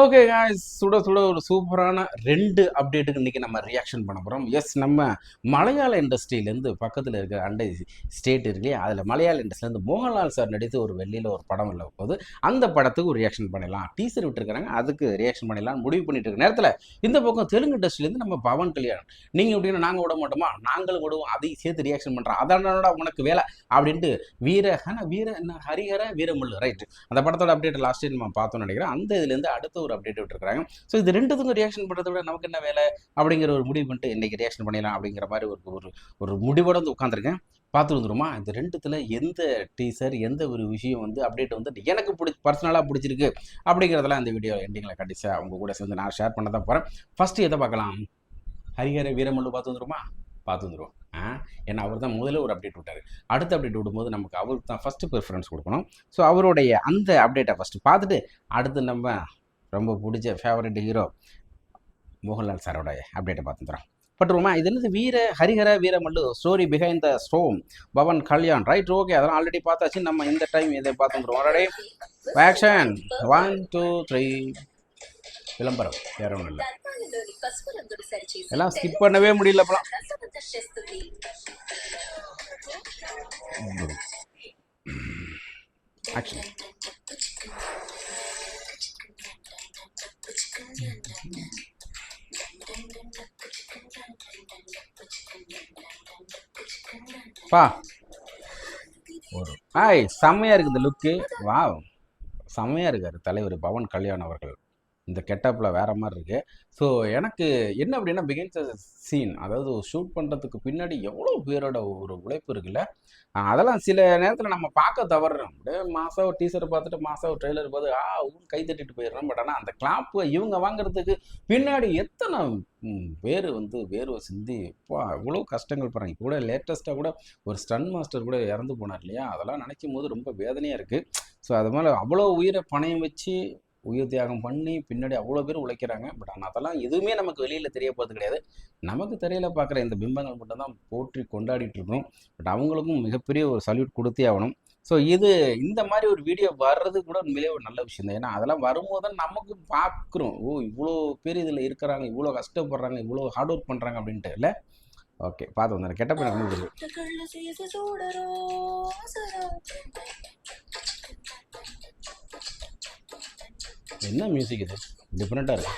Okay guys, சுட சுட ஒரு சூப்பரான 2 அப்டேட்டுக்கு இன்றைக்கி நம்ம ரியாக்ஷன் பண்ண போகிறோம். எஸ், நம்ம மலையாள இண்டஸ்ட்ரியிலேருந்து பக்கத்தில் இருக்கிற அண்டை ஸ்டேட் இருக்கு, அதில் மலையாள இண்டஸ்ட்ரியிலேருந்து மோகன்லால் சார் நடித்து ஒரு வெள்ளியில் ஒரு படம் இல்லை போது அந்த படத்துக்கு ஒரு ரியாக்ஷன் பண்ணிடலாம். டீசர் விட்டுருக்காங்க, அதுக்கு ரியாக்ஷன் பண்ணிடலாம் முடிவு பண்ணிட்டு இருக்க நேரத்தில் இந்த பக்கம் தெலுங்கு இண்டஸ்ட்ரியிலேருந்து நம்ம பவன் கல்யாண், நீங்கள் எப்படின்னா நாங்கள் விட மாட்டோமா, நாங்களும் விடுவோம், அதையும் சேர்த்து ரியாக்ஷன் பண்ணுறோம், அதனோட உனக்கு வேலை அப்படின்ட்டு வீர என்ன ஹரிஹர வீரமுள்ளு ரைட்டு அந்த படத்தோட அப்டேட் லாஸ்ட் டைம் நம்ம பார்த்தோம்னு நினைக்கிறேன். அந்த இதுலேருந்து அடுத்த ஒரு அப்டேட் விட்டுருக்காங்க. ஸோ இது ரெண்டுத்துக்கும் ரியாக்ஷன் பண்ணுறத விட நமக்கு என்ன வேலை அப்படிங்கிற ஒரு முடிவு பண்ணிட்டு இன்றைக்கி ரியாக்ஷன் பண்ணிடலாம் அப்படிங்கிற மாதிரி ஒரு முடிவோட வந்து உட்காந்துருக்கேன். பார்த்து வந்துருமா இந்த ரெண்டுத்தில் எந்த டீசர் எந்த ஒரு விஷயம் வந்து அப்டேட் வந்து எனக்கு பர்சனலாக பிடிச்சிருக்கு அப்படிங்கிறதெல்லாம் இந்த வீடியோ எண்டிங்கில் கண்டிப்பாக அவங்க கூட சேர்ந்து நான் ஷேர் பண்ண தான் போகிறேன். ஃபஸ்ட்டு எதை பார்க்கலாம்? ஹரிஹர வீரமல்லு பார்த்து வந்துருமா? பார்த்து வந்துடுவோம். ஏன்னா அவர் தான் முதல்ல ஒரு அப்டேட் விட்டார். அடுத்த அப்டேட் விடும்போது நமக்கு அவருக்கு தான் ஃபஸ்ட்டு ப்ரிஃபரன்ஸ் கொடுக்கணும். ஸோ அவருடைய அந்த அப்டேட்டை ஃபஸ்ட்டு பார்த்துட்டு அடுத்து நம்ம ரொம்ப பிடிச்ச ஃபேவரட் ஹீரோ மோகன்லால் சாரோட அப்டேட்டை பார்த்துக்கிறோம். பட்டுருமா இது என்னது Harihara Veeramallu story behind the storm Pawan Kalyan right. Okay, அதெல்லாம் ஆல்ரெடி பார்த்தாச்சு. நம்ம இந்த டைம் இதை பார்த்துக்கிறோம். ஆல்ரெடி ஆக்ஷன் 1 2 3 விளம்பரம் வேற ஒன்றும் இல்லை. எல்லாம் ஸ்கிப் பண்ணவே முடியல. அப்பலாம் ஆக்ஷன் பா ஒரு செம்மையா இருக்குது இந்த லுக்கு. வா, செம்மையா இருக்காரு தலைவர் பவன் கல்யாண் அவர்கள். இந்த கெட்டப்பில் வேறு மாதிரி இருக்குது. ஸோ எனக்கு என்ன அப்படின்னா பிகின்ஸ் சீன், அதாவது ஷூட் பண்ணுறதுக்கு பின்னாடி எவ்வளோ பேரோட ஒரு உழைப்பு இருக்குல்ல, அதெல்லாம் சில நேரத்தில் நம்ம பார்க்க தவறுறோம். அப்படியே மாதம் ஒரு டீசரை பார்த்துட்டு மாதம் ஒரு ட்ரெய்லர் பார்த்து கை தட்டிட்டு போயிடுறோம். பட் ஆனால் அந்த கிளாப்பு இவங்க வாங்குறதுக்கு பின்னாடி எத்தனை பேர் வந்து வேர்வை சிந்தி இவ்வளோ கஷ்டங்கள் போகிறாங்க. இப்போ கூட லேட்டஸ்ட்டாக கூட ஒரு ஸ்டன் மாஸ்டர் கூட இறந்து போனார் இல்லையா, அதெல்லாம் நினைக்கும் போது ரொம்ப வேதனையாக இருக்குது. ஸோ அது மாதிரி அவ்வளோ உயிரை பணயம் வச்சு உயிர் தியாகம் பண்ணி பின்னாடி அவ்வளோ பேர் உழைக்கிறாங்க. பட் ஆனால் அதெல்லாம் எதுவுமே நமக்கு வெளியில் தெரிய போகிறது கிடையாது. நமக்கு தெரியல பார்க்குற இந்த பிம்பங்கள் மட்டும் தான் போற்றி கொண்டாடிட்டு இருக்கணும். பட் அவங்களுக்கும் மிகப்பெரிய ஒரு சல்யூட் கொடுத்தே ஆகணும். ஸோ இது இந்த மாதிரி ஒரு வீடியோ வர்றது கூட உண்மையிலே ஒரு நல்ல விஷயம் தான். ஏன்னா அதெல்லாம் வரும்போது தான் நமக்கு பார்க்குறோம், இவ்வளோ பேர் இதில் இருக்கிறாங்க, இவ்வளோ கஷ்டப்படுறாங்க, இவ்வளோ ஹார்ட் ஒர்க் பண்ணுறாங்க அப்படின்ட்டு இல்லை. ஓகே, பார்த்து வந்தேன். கெட்ட படம் முடியுது. என்ன மியூசிக் இது, டிஃப்ரெண்ட்டாக இருக்கு.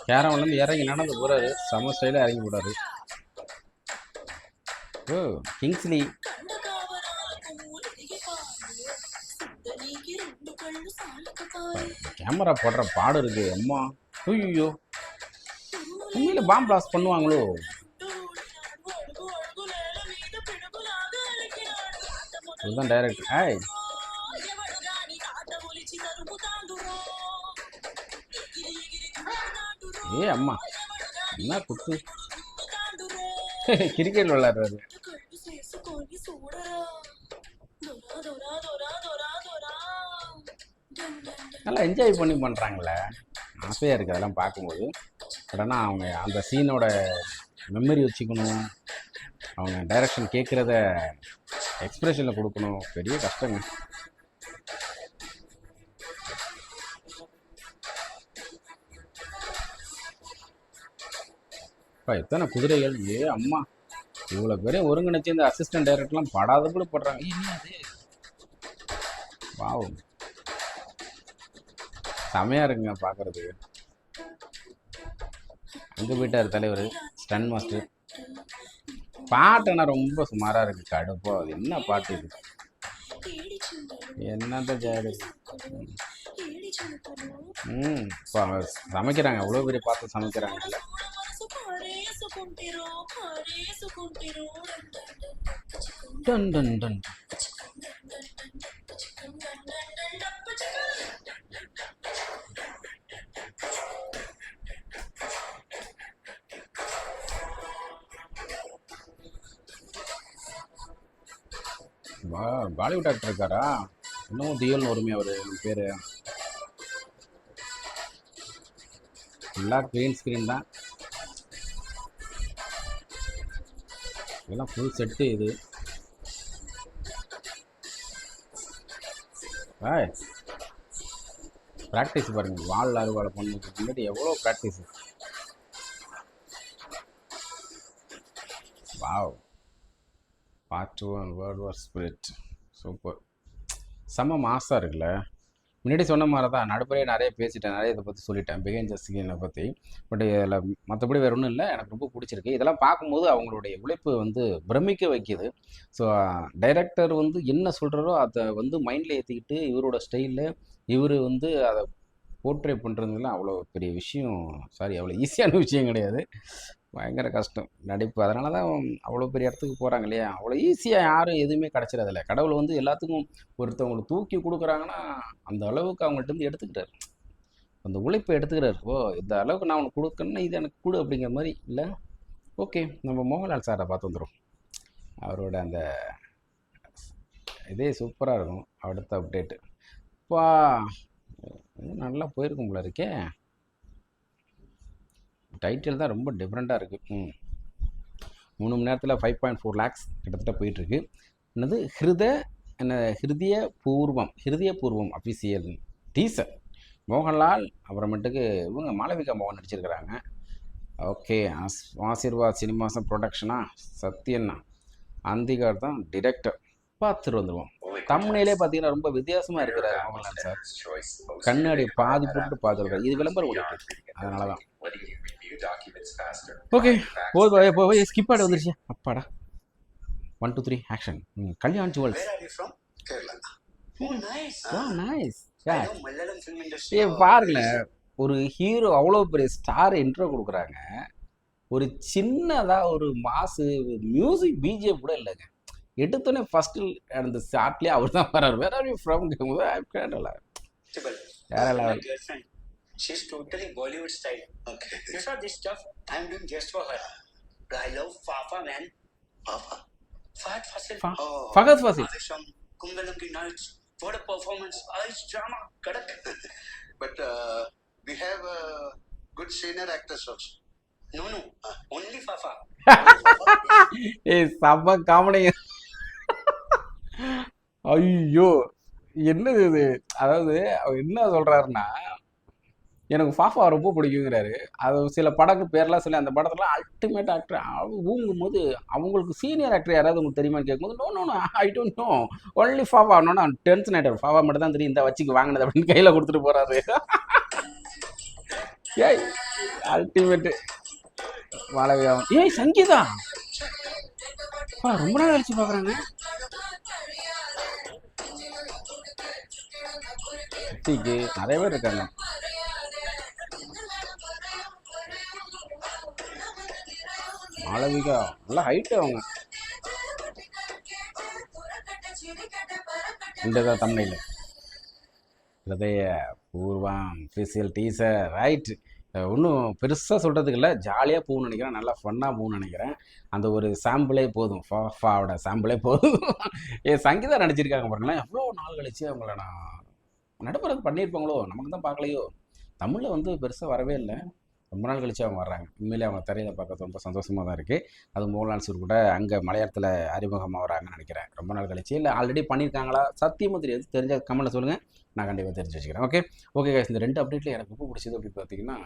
கேரவன்லேருந்து இறங்கி நடந்து போகிறாரு, செம ஸ்டைலாக இறங்கி போடாரு. ஓ, கிங்ஸ்லி கேமரா போடுற பாடு இருக்கு. அம்மா ஐயோ, உண்மையில பாம் பிளாஸ்ட் பண்ணுவாங்களோ? இதுதான் டைரக்டர். அம்மா என்ன குத்து, கிரிக்கெட் விளையாடுறாரு. நல்லா என்ஜாய் பண்ணி பண்ணுறாங்களே, ஆசையாக இருக்குது அதெல்லாம் பார்க்கும்போது. பட் ஆனால் அவங்க அந்த சீனோட மெமரி வச்சுக்கணும், அவங்க டைரக்ஷன் கேட்குறத எக்ஸ்பிரஷனில் கொடுக்கணும், பெரிய கஷ்டங்க. எத்தனை குதிரைகள், அம்மா இவ்வளோ பேரையும் ஒருங்கிணைச்சு இந்த அசிஸ்டன்ட் டைரக்டர்லாம் படாத கூட படுறாங்க. அது வாவ், செமையா இருக்குங்க பார்க்கறதுக்கு. அங்கே போயிட்டார் தலைவர் ஸ்டன் மாஸ்டர். பாட்டுனா ரொம்ப சுமாராக இருக்கு, கடுப்போ. அது என்ன பாட்டு இது, என்னதான் ஜாடு. சமைக்கிறாங்க, அவ்வளோ பெரிய பார்த்து சமைக்கிறாங்க. Done done done. Bollywood actor இருக்காரா? இன்னும் தியல்னு வருமே அவர் பேர். ஃபுல்லாக க்ரீன் ஸ்க்ரீன் தான், இதெல்லாம் ஃபுல் செட்டு. இது ப்ராக்டிஸ் பாருங்கள், வால் அறுவடை பண்ணுறதுக்கு முன்னாடி எவ்வளோ practice. Wow, part 1 world war spirit super, செம்ம மாசாக இருக்குல்ல. முன்னாடி சொன்ன மாதிரி தான் நடுப்பறையே நிறைய பேசிட்டேன், நிறைய இதை பற்றி சொல்லிட்டேன் பிகைன் த ஸ்க்ரீனை பற்றி. பட் இதில் மற்றபடி வேறு ஒன்றும் இல்லை, எனக்கு ரொம்ப பிடிச்சிருக்கு. இதெல்லாம் பார்க்கும்போது அவங்களுடைய உழைப்பு வந்து பிரமிக்க வைக்கிது. ஸோ டைரக்டர் வந்து என்ன சொல்கிறாரோ அதை வந்து மைண்டில் ஏற்றிக்கிட்டு இவரோட ஸ்டைலில் இவர் வந்து அதை போர்ட்ரே பண்ணுறதுலாம் அவ்வளோ பெரிய விஷயம், சாரி அவ்வளோ ஈஸியான விஷயம் கிடையாது, பயங்கர கஷ்டம் நடிப்பு. அதனால தான் அவ்வளோ பெரிய இடத்துக்கு போகிறாங்க இல்லையா. அவ்வளோ ஈஸியாக யாரும் எதுவுமே கிடச்சிடாதில்ல. கடவுள் வந்து எல்லாத்துக்கும் ஒருத்தவங்களுக்கு தூக்கி கொடுக்குறாங்கன்னா அந்த அளவுக்கு அவங்கள்ட்ட இருந்து எடுத்துக்கிட்டார், அந்த உழைப்பை எடுத்துக்கிறார். ஓ இந்த அளவுக்கு நான் அவனுக்கு கொடுக்கணுன்னா இது எனக்கு கொடு அப்படிங்கிற மாதிரி இல்லை. ஓகே, நம்ம மோகன்லால் சாரை பார்த்து வந்துடும். அவரோட அந்த இதே சூப்பராக இருக்கும். அடுத்த அப்டேட்டு பா நல்லா போயிருக்கும் போல இருக்கே. டைட்டில் தான் ரொம்ப டிஃப்ரெண்ட்டாக இருக்குது. 3 மணி நேரத்தில் 5.4 lakhs கிட்டத்தட்ட போயிட்டுருக்கு. என்னது ஹிருதய பூர்வம் அஃபிஷியல் டீசர். மோகன்லால் அப்புறமேட்டுக்கு இவங்க மாளவிகா மோகன் நடிச்சிருக்கிறாங்க. ஓகே, ஆசீர்வாத் சினிமாசம் ப்ரொடக்ஷனா, சத்யண்ணா அந்திகார் தான் டிரெக்டர். பார்த்துட்டு வந்துடுவோம். தமிழ்நிலே பார்த்தீங்கன்னா ரொம்ப வித்தியாசமாக இருக்கிறார் மோகன்லால் சார். கண்ணாடி பாதி போட்டு பார்த்துருக்காரு. இது விளம்பரம் ஓடிட்டு, அதனால தான். ஓகே, போய் ஸ்கிப் ஆட வந்துருச்சு. அப்பாடா, 1 2 3 ஆக்ஷன். கல்யாண் ஜுவல்ஸ். நைஸ். பாருங்களேன், ஒரு ஹீரோ அவ்வளோ பெரிய ஸ்டார் இன்ட்ரோ கொடுக்குறாங்க, ஒரு சின்னதாக ஒரு மாசு மியூசிக் பிஜிஎம் கூட இல்லைங்க. எடுத்தோடனே ஃபர்ஸ்ட் அந்த ஷார்ட்லேயே அவர் தான் வர்றாரு. வேர் ஆர் யூ ஃப்ரம் கேட்கும்போது ஐ கேட்டல வேற level. She's totally Bollywood style. Okay. You saw this stuff? I'm doing just for her. I love Fafa, man. Fafa? Fahad Fasil. Fahad Fasil. From Kundalamki Nights. What a performance. Ice drama. Kadak. But we have good senior actors also. No. Only Fafa. ஏய் சம்ம comedy. ஐயோ என்னது இது, அதாவது அவர் என்ன சொல்கிறாருன்னா, எனக்கு ஃபாஃபா ரொம்ப பிடிக்குங்கிறாரு. அது சில படக்கு பேர்லாம் சொல்லி அந்த படத்துலாம் அல்டிமேட் ஆக்டர் ஊங்கும் போது அவங்களுக்கு சீனியர் ஆக்டர் யாராவது உங்களுக்கு தெரியுமான்னு கேட்கும்போது no I don't know only ஃபாஃபா. நோனா டென்ஷன் ஆகிட்டார். ஃபாஃபா மட்டும் தான் தெரியும், இந்த வச்சுக்கு வாங்கினது அப்படின்னு கையில் கொடுத்துட்டு போகிறாரு. ஏய் அல்டிமேட்டு மாளவிகா. ஏய் சங்கீதா ரொம்ப நாள் கழிச்சு பார்க்குறாங்க. நிறைய பேர் இருக்காங்க. மாளவிகா நல்லா ஹைட்டு அவங்க. இந்ததான் தமிழில் ஹிருதய பூர்வம் அஃபிஷியல் டீசர். ரைட், ஒன்றும் பெருசாக சொல்கிறதுக்கு இல்லை, ஜாலியாக போகணும்னு நினைக்கிறேன், நல்லா ஃபன்னாக போகணும்னு நினைக்கிறேன். அந்த ஒரு சாம்பிளே போதும், ஃபாஃபாவோட சாம்பிளே போதும். சங்கீதா நடிச்சிருக்காங்க பாருங்களேன், எவ்வளோ நாள் கழிச்சு அவங்கள நான் நடுப்புறது பண்ணியிருப்பாங்களோ, நமக்கு தான் பார்க்கலையோ. தமிழில் வந்து பெருசாக வரவே இல்லை, ரொம்ப நாள் கழிச்சு அவங்க வர்றாங்க. உண்மையிலே அவங்க திரையில பார்க்கறது ரொம்ப சந்தோஷமாக தான் இருக்குது. அது மோகன்லால் சார் கூட அங்கே மலையாளத்தில் அறிமுகமாக வராங்கன்னு நினைக்கிறேன், ரொம்ப நாள் கழிச்சு. இல்லை ஆல்ரெடி பண்ணியிருக்காங்களா சத்தியமாக தெரியாது, தெரிஞ்ச கமெண்ட்டில் சொல்லுங்கள், நான் கண்டிப்பாக தெரிஞ்சு வச்சுக்கிறேன். ஓகே guys, இந்த 2 அப்டேட்டில் எனக்கு ரொம்ப பிடிச்சது அப்படின்னு பார்த்தீங்கன்னா,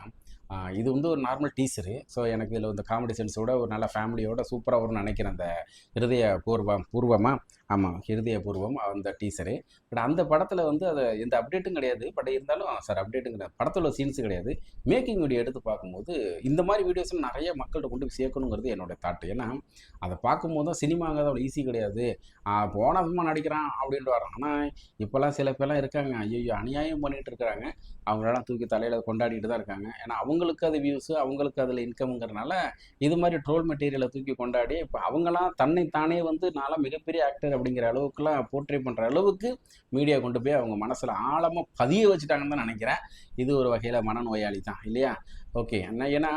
இது வந்து ஒரு நார்மல் டீசரு. ஸோ எனக்கு இதில் இந்த காமெடி சென்ஸோட ஒரு நல்ல ஃபேமிலியோட சூப்பராக வரும்னு நினைக்கிறேன். அந்த ஹிருதய பூர்வமாக ஆமாம் ஹிருதய பூர்வம் அந்த டீசரு. பட் அந்த படத்தில் வந்து அதை எந்த அப்டேட்டும் கிடையாது. பட் இருந்தாலும் சார் அப்டேட்டுங்கிற படத்தில் சீன்ஸ் கிடையாது. மேக்கிங் வீடியோ எடுத்து பார்க்கும்போது இந்த மாதிரி வீடியோஸும் நிறைய மக்கள்கிட்ட கொண்டு போய் சேர்க்கணுங்கிறது என்னோடய தாட்டு. ஏன்னா அதை பார்க்கும்போது தான் சினிமாங்கிறது அவ்வளோ ஈஸி கிடையாது. போனதுமா நடிக்கிறான் அப்படின்ட்டு வரோம். ஆனால் இப்போல்லாம் சில பேர்லாம் இருக்காங்க, ஐயோ அநியாயம் பண்ணிகிட்டு இருக்கிறாங்க. அவங்களெல்லாம் தூக்கி தலையில் கொண்டாடிட்டு தான் இருக்காங்க. ஏன்னா அவங்களுக்கு அது வியூஸு, அவங்களுக்கு அதில் இன்கம்ங்கிறதுனால இது மாதிரி ட்ரோல் மெட்டீரியலை தூக்கி கொண்டாடி இப்போ அவங்களாம் தன்னைத்தானே வந்து நான்லாம் மிகப்பெரிய ஆக்டர் அப்படிங்கிற அளவுக்குலாம் போர்ட்ரே பண்ணுற அளவுக்கு மீடியா கொண்டு போய் அவங்க மனசில் ஆழமாக பதிய வச்சுட்டாங்கன்னு தான் நினைக்கிறேன். இது ஒரு வகையில் மனநோயாளி தான் இல்லையா. ஓகே, ஏன்னா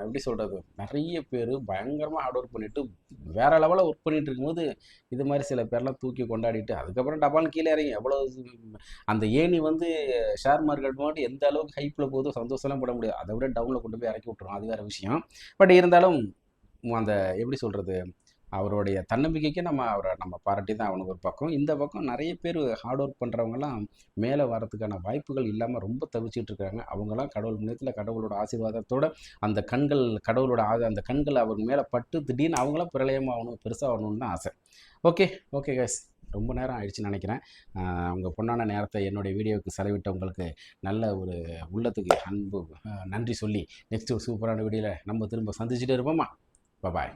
எப்படி சொல்கிறது, நிறைய பேர் பயங்கரமாக ஹார்ட் ஒர்க் பண்ணிவிட்டு வேறு லெவலில் ஒர்க் பண்ணிகிட்டு இருக்கும்போது இது மாதிரி சில பேர்லாம் தூக்கி கொண்டாடிட்டு அதுக்கப்புறம் டபால்னு கீழே இறங்கி எவ்வளோ அந்த ஏணி வந்து ஷேர் மார்க்கெட் மட்டும் எந்த அளவுக்கு ஹைப்பில் போதோ சந்தோஷம்லாம் போட முடியாது, அதை விட டவுனில் கொண்டு போய் இறக்கி விட்டுரும், அது வேறு விஷயம். பட் இருந்தாலும் அந்த எப்படி சொல்கிறது, அவருடைய தன்னம்பிக்கைக்கு நம்ம பாராட்டி தான் ஆகணும் ஒரு பக்கம். இந்த பக்கம் நிறைய பேர் ஹார்ட் ஒர்க் பண்ணுறவங்கலாம் மேலே வரதுக்கான வாய்ப்புகள் இல்லாமல் ரொம்ப தவிச்சிட்டு இருக்காங்க. அவங்களாம் கடவுள் முன்னத்தில் கடவுளோட ஆசீர்வாதத்தோட அந்த கண்கள் அந்த கண்கள் அவங்க மேலே பட்டு திடீர்னு அவங்களாம் பிரளயமாகணும், பெருசாகணும்னு தான் ஆசை. ஓகே ஓகே கைஸ், ரொம்ப நேரம் ஆயிடுச்சுன்னு நினைக்கிறேன். அவங்க பொண்ணான நேரத்தை என்னுடைய வீடியோவுக்கு செலவிட்டவங்களுக்கு நல்ல ஒரு உள்ளத்துக்கு நன்றி சொல்லி நெக்ஸ்ட் ஒரு சூப்பரான வீடியோவில் நம்ம திரும்ப சந்திச்சுட்டு இருப்போமா. பாய்.